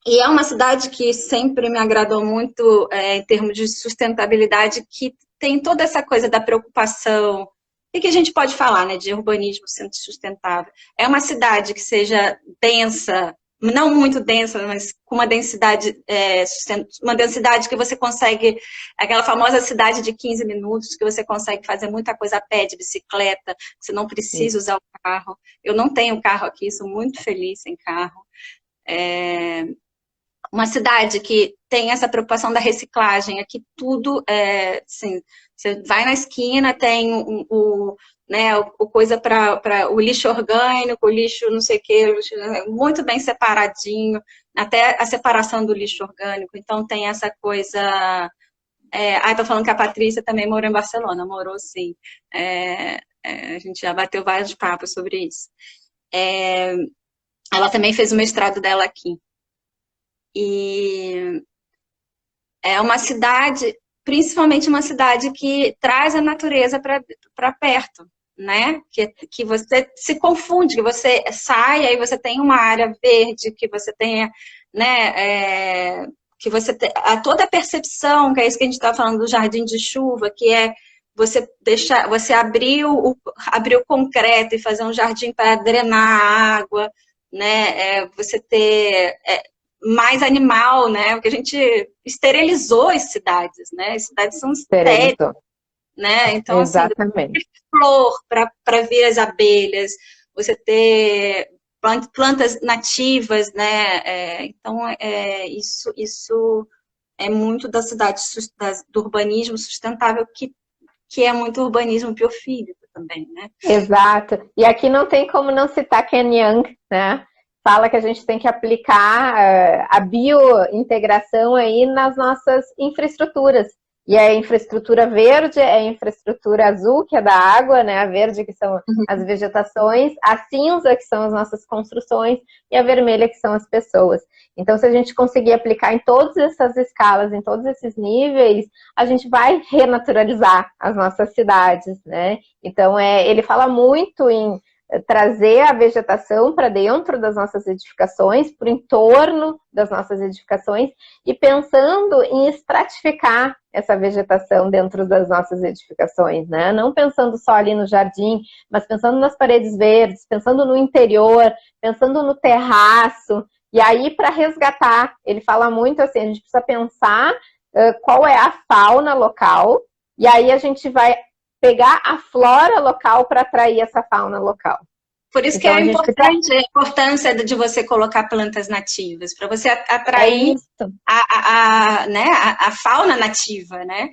é uma cidade que sempre me agradou muito em termos de sustentabilidade, que tem toda essa coisa da preocupação, e que a gente pode falar, né, de urbanismo sendo sustentável. É uma cidade que seja densa, não muito densa, mas com uma densidade, uma densidade que você consegue, aquela famosa cidade de 15 minutos, que você consegue fazer muita coisa a pé, de bicicleta, você não precisa usar o carro. Eu não tenho carro aqui, sou muito feliz sem carro. Uma cidade que tem essa preocupação da reciclagem, aqui tudo, assim, você vai na esquina, tem o coisa para o lixo orgânico, o lixo não sei o que, muito bem separadinho, até a separação do lixo orgânico, então tem essa coisa... tô falando que a Patrícia também morou em Barcelona, morou sim, a gente já bateu vários papos sobre isso. Ela também fez o mestrado dela aqui. E é uma cidade, principalmente uma cidade que traz a natureza para perto, né? Que você se confunde, que você sai, aí você tem uma área verde, que você tenha, né? Que você tem toda a percepção, que é isso que a gente está falando do jardim de chuva, que é você abrir o concreto e fazer um jardim para drenar a água, né? Você ter mais animal, né? Porque a gente esterilizou as cidades, né? As cidades são estéreis, né? Então, assim, Exatamente. flor para ver as abelhas, você ter plantas nativas, né? Então, isso é muito da cidade, do urbanismo sustentável, que é muito urbanismo biofílico também, né? Exato. E aqui não tem como não citar Ken Young, né? Fala que a gente tem que aplicar a biointegração aí nas nossas infraestruturas. E a infraestrutura verde é a infraestrutura azul, que é da água, né? A verde, que são as vegetações, a cinza, que são as nossas construções, e a vermelha, que são as pessoas. Então, se a gente conseguir aplicar em todas essas escalas, em todos esses níveis, a gente vai renaturalizar as nossas cidades, né? Então, ele fala muito em trazer a vegetação para dentro das nossas edificações, para o entorno das nossas edificações, e pensando em estratificar essa vegetação dentro das nossas edificações, né? Não pensando só ali no jardim, mas pensando nas paredes verdes, pensando no interior, pensando no terraço. E aí, para resgatar, ele fala muito assim, a gente precisa pensar qual é a fauna local, e aí a gente vai pegar a flora local para atrair essa fauna local. Por isso que Então é a gente precisa... importante a importância de você colocar plantas nativas, para você atrair né, a fauna nativa, né?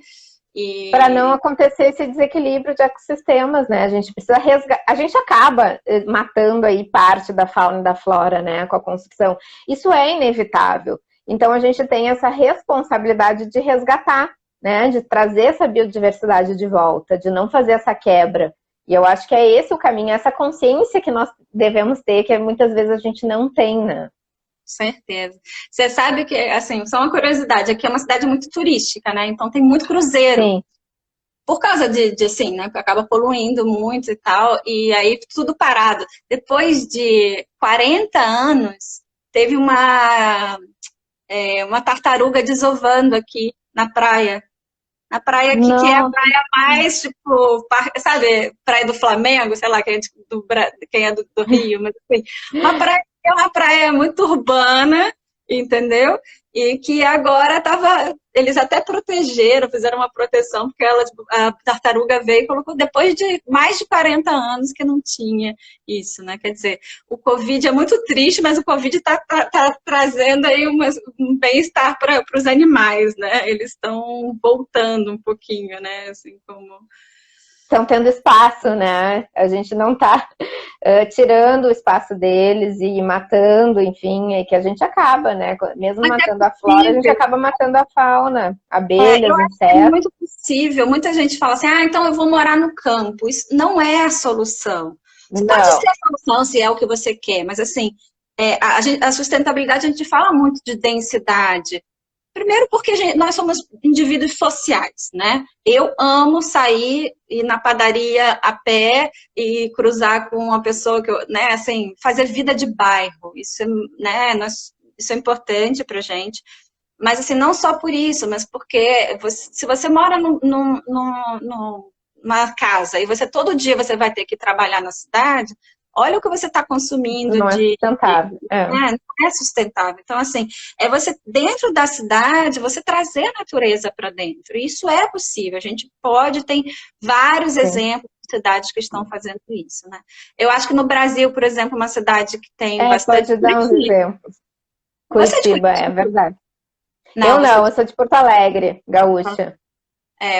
Para não acontecer esse desequilíbrio de ecossistemas, né? A gente precisa resgatar, a gente acaba matando aí parte da fauna e da flora, né, com a construção. Isso é inevitável. Então a gente tem essa responsabilidade de resgatar, né, de trazer essa biodiversidade de volta, de não fazer essa quebra. E eu acho que é esse o caminho, essa consciência que nós devemos ter, que muitas vezes a gente não tem, né? Certeza. Você sabe que, assim, só uma curiosidade, aqui é uma cidade muito turística, né? Então tem muito cruzeiro. Sim. Por causa de assim, né? Acaba poluindo muito e tal, e aí tudo parado. Depois de 40 anos, teve uma tartaruga desovando aqui na praia. Na praia aqui, que é a praia mais, tipo, sabe, praia do Flamengo, sei lá, quem é do Rio, mas assim, é uma praia muito urbana, entendeu? E que agora eles até protegeram, fizeram uma proteção, porque a tartaruga veio e colocou, depois de mais de 40 anos que não tinha isso, né? Quer dizer, o Covid é muito triste, mas o Covid está trazendo aí um bem-estar para os animais, né? Eles estão voltando um pouquinho, né? Assim como... Estão tendo espaço, né? A gente não está tirando o espaço deles e matando, enfim, é que a gente acaba, né? Mesmo matando a flora, a gente acaba matando a fauna, abelhas, insetos. É muito possível. Muita gente fala assim, então eu vou morar no campo. Isso não é a solução. Pode ser a solução se é o que você quer, mas assim, a sustentabilidade, a gente fala muito de densidade. Primeiro porque nós somos indivíduos sociais, né? Eu amo sair, ir na padaria a pé e cruzar com uma pessoa que eu, né, assim, fazer vida de bairro. Isso, né, isso é importante pra gente. Mas assim, não só por isso, mas porque se você mora numa casa e todo dia você vai ter que trabalhar na cidade, olha o que você está consumindo não é sustentável. Não é sustentável. Então, assim, você, dentro da cidade, você trazer a natureza para dentro. Isso é possível. A gente tem vários exemplos de cidades que estão fazendo isso, né? Eu acho que no Brasil, por exemplo, uma cidade que tem bastante... Pode dar uns exemplos. Curitiba, é verdade. Eu sou de Porto Alegre, gaúcha.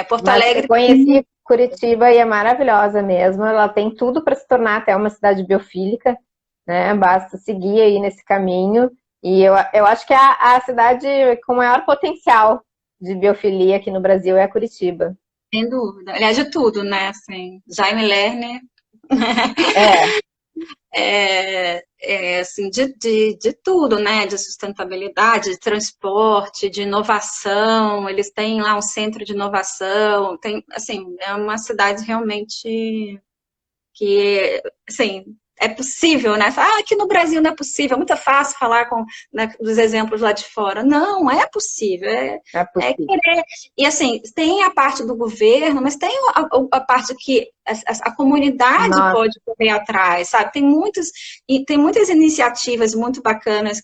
Porto Alegre... Eu conheci Curitiba e é maravilhosa mesmo. Ela tem tudo para se tornar até uma cidade biofílica, né? Basta seguir aí nesse caminho. E eu acho que a cidade com maior potencial de biofilia aqui no Brasil é a Curitiba. Sem dúvida. Aliás, de tudo, né? Assim, Jaime Lerner. Assim, de tudo, né? De sustentabilidade, de transporte, de inovação. Eles têm lá um centro de inovação. Tem, assim, é uma cidade realmente que, assim, é possível, né? Aqui no Brasil não é possível. É muito fácil falar dos exemplos lá de fora. Não, é possível. É querer. E, assim, tem a parte do governo, mas tem a parte que a comunidade pode correr atrás, sabe? Tem muitas iniciativas muito bacanas,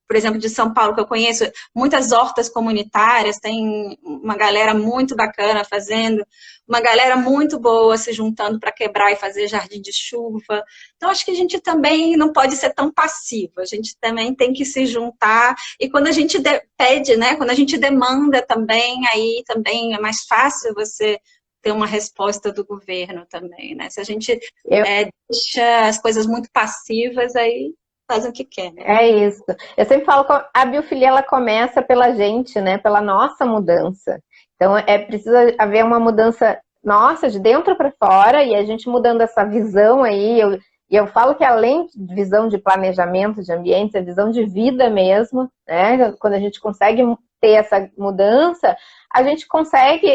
por exemplo, de São Paulo, que eu conheço, muitas hortas comunitárias, tem uma galera muito bacana fazendo, uma galera muito boa se juntando para quebrar e fazer jardim de chuva. Então, acho que a gente também não pode ser tão passivo, a gente também tem que se juntar, e quando a gente pede, né, quando a gente demanda também, aí também é mais fácil você ter uma resposta do governo também, né? Se a gente deixa as coisas muito passivas, aí fazem o que quer, né? É isso. Eu sempre falo que a biofilia, ela começa pela gente, né? Pela nossa mudança. Então, precisa haver uma mudança nossa, de dentro para fora, e a gente mudando essa visão aí. E eu falo que além de visão de planejamento de ambientes, é visão de vida mesmo, né? Quando a gente consegue ter essa mudança, a gente consegue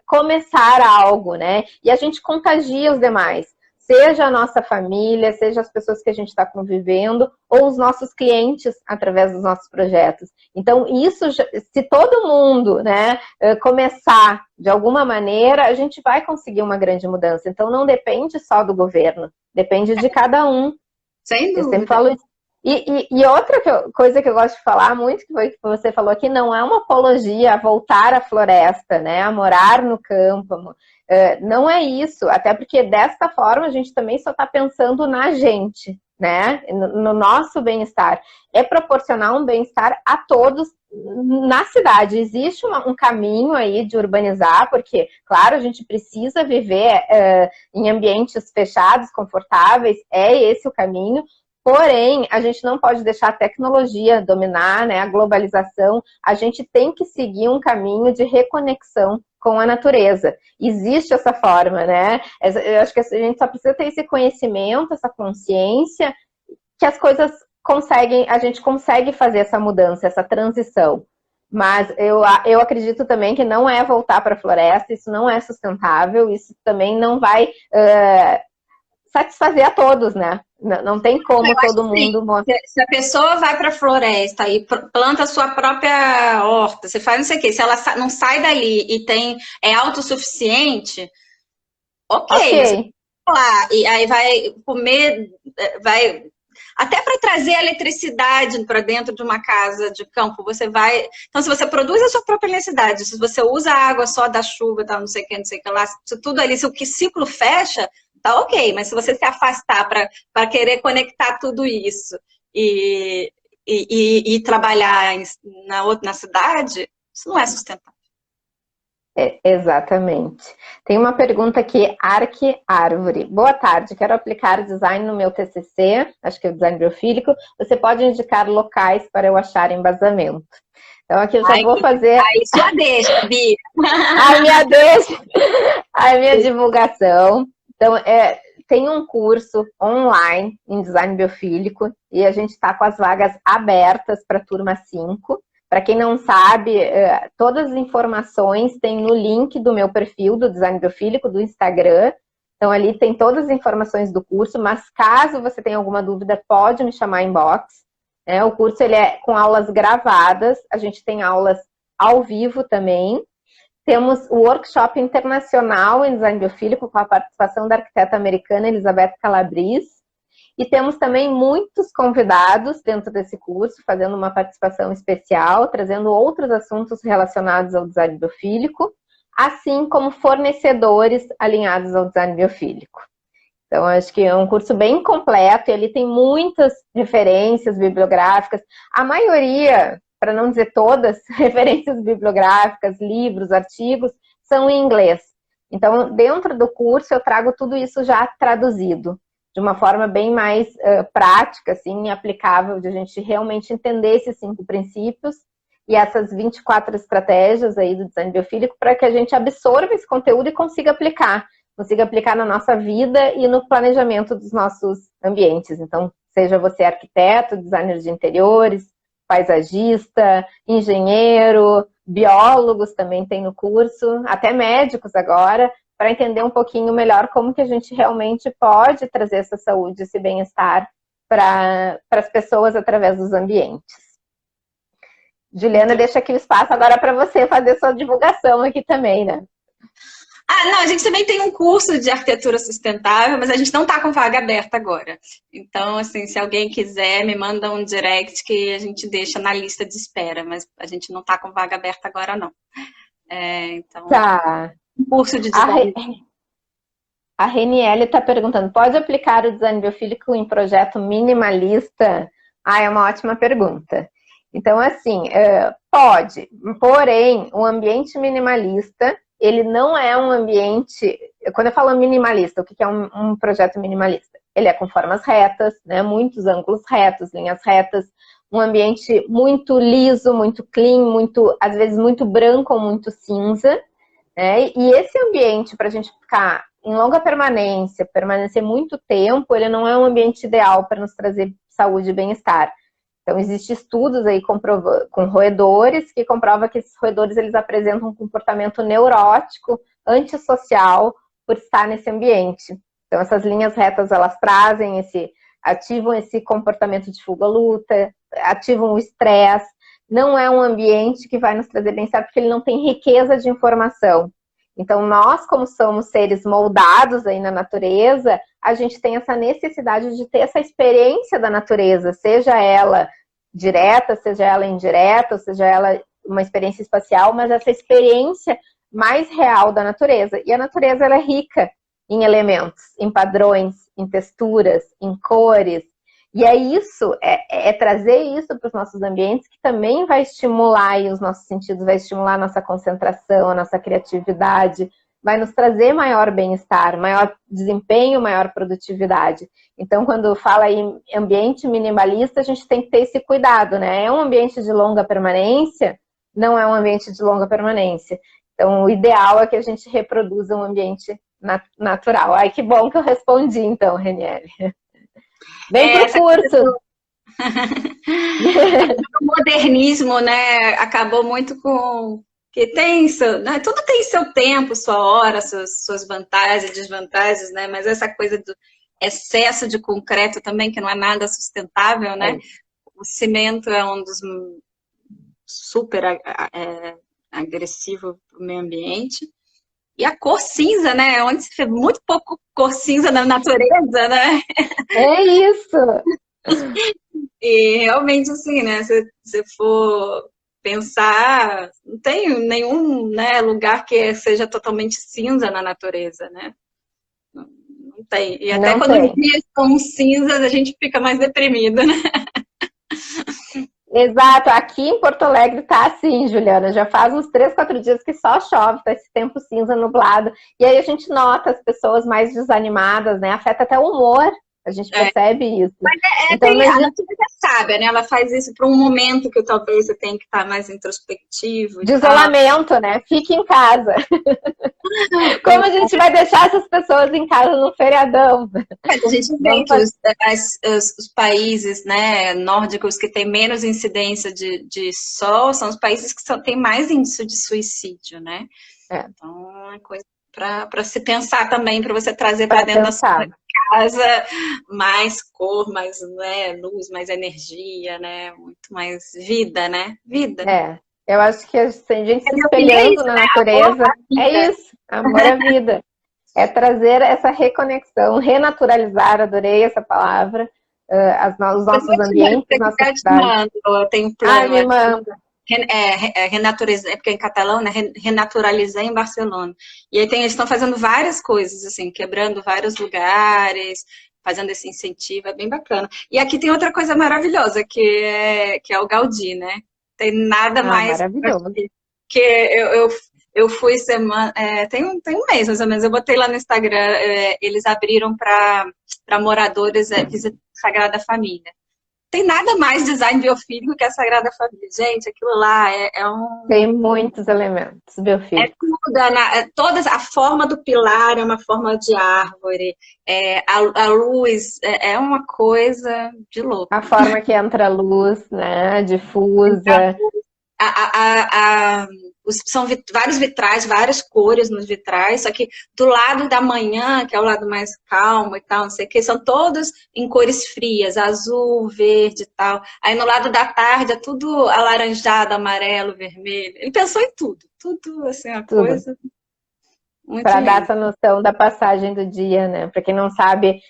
começar algo, né? E a gente contagia os demais. Seja a nossa família, seja as pessoas que a gente está convivendo, ou os nossos clientes através dos nossos projetos. Então, isso, se todo mundo, né, começar de alguma maneira, a gente vai conseguir uma grande mudança. Então, não depende só do governo, depende de cada um. Sem dúvida. Eu sempre falo isso. E outra coisa que eu gosto de falar muito, que foi que você falou aqui, não é uma apologia a voltar à floresta, né? A morar no campo. Não é isso, até porque desta forma a gente também só está pensando na gente, né? No nosso bem-estar. É proporcionar um bem-estar a todos na cidade. Existe um caminho aí de urbanizar, porque, claro, a gente precisa viver em ambientes fechados, confortáveis, é esse o caminho. Porém, a gente não pode deixar a tecnologia dominar, né, a globalização. A gente tem que seguir um caminho de reconexão com a natureza. Existe essa forma, né? Eu acho que a gente só precisa ter esse conhecimento, essa consciência, que as coisas conseguem, a gente consegue fazer essa mudança, essa transição. Mas eu acredito também que não é voltar para a floresta, isso não é sustentável, isso também não vai satisfazer a todos, né? Não tem como todo mundo mostrar. Se a pessoa vai para a floresta e planta a sua própria horta, você faz não sei o quê, se ela não sai dali e é autossuficiente, ok. Mas lá, e aí vai comer, vai até para trazer eletricidade para dentro de uma casa de campo, você vai. Então, se você produz a sua própria eletricidade, se você usa a água só da chuva, tal, não sei o que lá, se tudo ali, se o ciclo fecha, tá ok, mas se você se afastar para querer conectar tudo isso e trabalhar na cidade, isso não é sustentável. Exatamente. Tem uma pergunta aqui, Arque Árvore. Boa tarde, quero aplicar design no meu TCC, acho que é o design biofílico. Você pode indicar locais para eu achar embasamento? Então aqui eu já vou fazer... Aí já deixa, Bia. A minha divulgação. Então, tem um curso online em design biofílico e a gente está com as vagas abertas para a turma 5. Para quem não sabe, todas as informações tem no link do meu perfil do Design Biofílico, do Instagram. Então, ali tem todas as informações do curso, mas caso você tenha alguma dúvida, pode me chamar inbox. O curso ele é com aulas gravadas, a gente tem aulas ao vivo também. Temos o workshop internacional em Design Biofílico, com a participação da arquiteta americana Elizabeth Calabrese. E temos também muitos convidados dentro desse curso, fazendo uma participação especial, trazendo outros assuntos relacionados ao design biofílico, assim como fornecedores alinhados ao design biofílico. Então, acho que é um curso bem completo, e ele tem muitas referências bibliográficas. A maioria, para não dizer todas, referências bibliográficas, livros, artigos, são em inglês. Então, dentro do curso, eu trago tudo isso já traduzido, de uma forma bem mais prática, assim, aplicável, de a gente realmente entender esses 5 princípios e essas 24 estratégias aí do design biofílico para que a gente absorva esse conteúdo e consiga aplicar na nossa vida e no planejamento dos nossos ambientes. Então, seja você arquiteto, designer de interiores, paisagista, engenheiro, biólogos também tem no curso, até médicos agora, para entender um pouquinho melhor como que a gente realmente pode trazer essa saúde, esse bem-estar para as pessoas através dos ambientes. Juliana, deixa aqui o espaço agora para você fazer sua divulgação aqui também, né? Não, a gente também tem um curso de arquitetura sustentável, mas a gente não está com vaga aberta agora. Então, assim, se alguém quiser, me manda um direct que a gente deixa na lista de espera, mas a gente não está com vaga aberta agora, não. Então... Tá. Curso de design. A Reniele está perguntando, pode aplicar o design biofílico em projeto minimalista? É uma ótima pergunta. Então, assim, pode, porém, o ambiente minimalista, ele não é um ambiente... Quando eu falo minimalista, o que é um projeto minimalista? Ele é com formas retas, né? Muitos ângulos retos, linhas retas, um ambiente muito liso, muito clean, às vezes muito branco ou muito cinza. E esse ambiente, para a gente ficar em longa permanência, permanecer muito tempo, ele não é um ambiente ideal para nos trazer saúde e bem-estar. Então, existem estudos aí com roedores que comprovam que esses roedores eles apresentam um comportamento neurótico, antissocial, por estar nesse ambiente. Então, essas linhas retas, elas ativam esse comportamento de fuga-luta, ativam o estresse. Não é um ambiente que vai nos trazer bem-estar, porque ele não tem riqueza de informação. Então, nós, como somos seres moldados aí na natureza, a gente tem essa necessidade de ter essa experiência da natureza, seja ela direta, seja ela indireta, ou seja ela uma experiência espacial, mas essa experiência mais real da natureza. E a natureza, ela é rica em elementos, em padrões, em texturas, em cores. E é isso, é trazer isso para os nossos ambientes que também vai estimular aí os nossos sentidos, vai estimular a nossa concentração, a nossa criatividade, vai nos trazer maior bem-estar, maior desempenho, maior produtividade. Então, quando fala em ambiente minimalista, a gente tem que ter esse cuidado, né? É um ambiente de longa permanência? Não é um ambiente de longa permanência. Então, o ideal é que a gente reproduza um ambiente natural. Ai, que bom que eu respondi, então, Reniele. Vem pro curso. O modernismo, né, acabou muito com que tem né, tudo tem seu tempo, sua hora, suas vantagens, desvantagens, né? Mas essa coisa do excesso de concreto também, que não é nada sustentável, né? O cimento é um dos super agressivo para o meio ambiente. E a cor cinza, né? Onde se vê muito pouco cor cinza na natureza, né? É isso! E realmente, assim, né? Se você for pensar, não tem nenhum, né, lugar que seja totalmente cinza na natureza, né? Não tem. E até quando os dias são cinzas, a gente fica mais deprimido, né? Exato, aqui em Porto Alegre tá assim, Juliana, já faz uns 3, 4 dias que só chove, tá esse tempo cinza, nublado, e aí a gente nota as pessoas mais desanimadas, né, afeta até o humor, a gente percebe isso. Mas então, a natureza é sábia, né, ela faz isso para um momento que talvez você tenha que estar mais introspectivo. De isolamento, né, fique em casa. Como a gente vai deixar essas pessoas em casa no feriadão? Mas a gente vê que os países, né, nórdicos que têm menos incidência de sol são os países que têm mais índice de suicídio, né? Então, é coisa para se pensar também, para você trazer para dentro da sua casa mais cor, mais, né, luz, mais energia, né? Muito mais vida, né? Vida. Eu acho que a gente se espelhando na natureza, é isso, amor à vida. É trazer essa reconexão, renaturalizar, adorei essa palavra, os nossos ambientes, nossas cidades. Eu tenho um plano. Me manda. Renaturalizar, porque em catalão, né? Renaturalizar em Barcelona. E aí eles estão fazendo várias coisas, assim, quebrando vários lugares, fazendo esse incentivo, é bem bacana. E aqui tem outra coisa maravilhosa, que é o Gaudí, né? Tem nada mais maravilhoso. Que eu fui semana, tem um mês mais ou menos, eu botei lá no Instagram, eles abriram para moradores visitar a Sagrada Família. Tem nada mais design biofílico que a Sagrada Família. Gente, aquilo lá Tem muitos elementos biofílicos. A forma do pilar é uma forma de árvore, a luz é uma coisa de louco. A forma que entra a luz, né, difusa. São vários vitrais, várias cores nos vitrais, só que do lado da manhã, que é o lado mais calmo e tal, não sei o que, são todos em cores frias, azul, verde e tal. Aí no lado da tarde é tudo alaranjado, amarelo, vermelho. Ele pensou em tudo, assim, uma coisa muito para dar essa noção da passagem do dia, né? Para quem não sabe,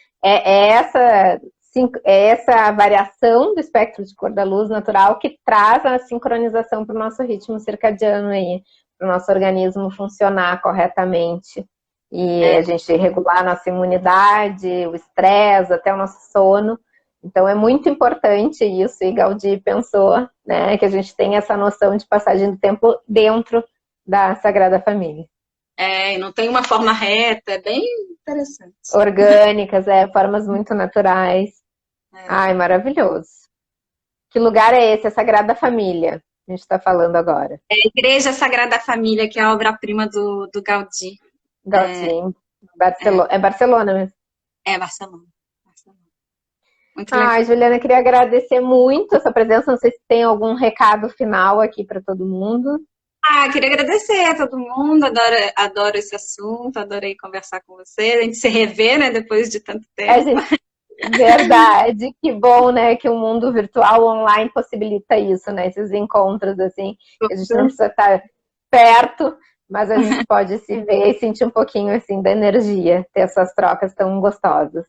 essa variação do espectro de cor da luz natural que traz a sincronização para o nosso ritmo circadiano aí, para o nosso organismo funcionar corretamente. E a gente regular a nossa imunidade, o estresse, até o nosso sono. Então é muito importante isso, e Gaudí pensou, né, que a gente tem essa noção de passagem do tempo dentro da Sagrada Família. E não tem uma forma reta, é bem interessante. Orgânicas, formas muito naturais. Ai, maravilhoso. Que lugar é esse? A Sagrada Família, a gente está falando agora. É a Igreja Sagrada Família, que é a obra-prima do Gaudí. Gaudí, Barcelona. É Barcelona mesmo? É Barcelona. Muito legal. Ai, Juliana, queria agradecer muito a sua presença. Não sei se tem algum recado final aqui para todo mundo. Queria agradecer a todo mundo, adoro esse assunto, adorei conversar com você, a gente se rever, né, depois de tanto tempo. Verdade, que bom, né, que o mundo virtual online possibilita isso, né, esses encontros, assim, que a gente não precisa estar perto, Mas a gente pode se ver e sentir um pouquinho, assim, da energia, ter essas trocas tão gostosas.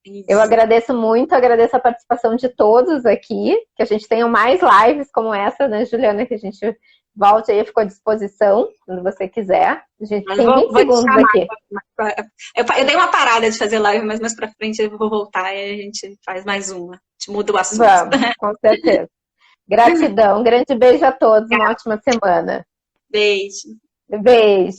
Eu Isso. agradeço muito, agradeço a participação de todos aqui, que a gente tenha mais lives como essa, né, Juliana, que a gente volte aí, ficou à disposição, quando você quiser. A gente Mas tem 20 vou te segundos chamar. aqui. Eu dei uma parada de fazer live, mas mais pra frente eu vou voltar e a gente faz mais uma. A gente muda o assunto. Vamos, com certeza. Gratidão, um grande beijo a todos, uma ótima semana. Beijo. Beijo.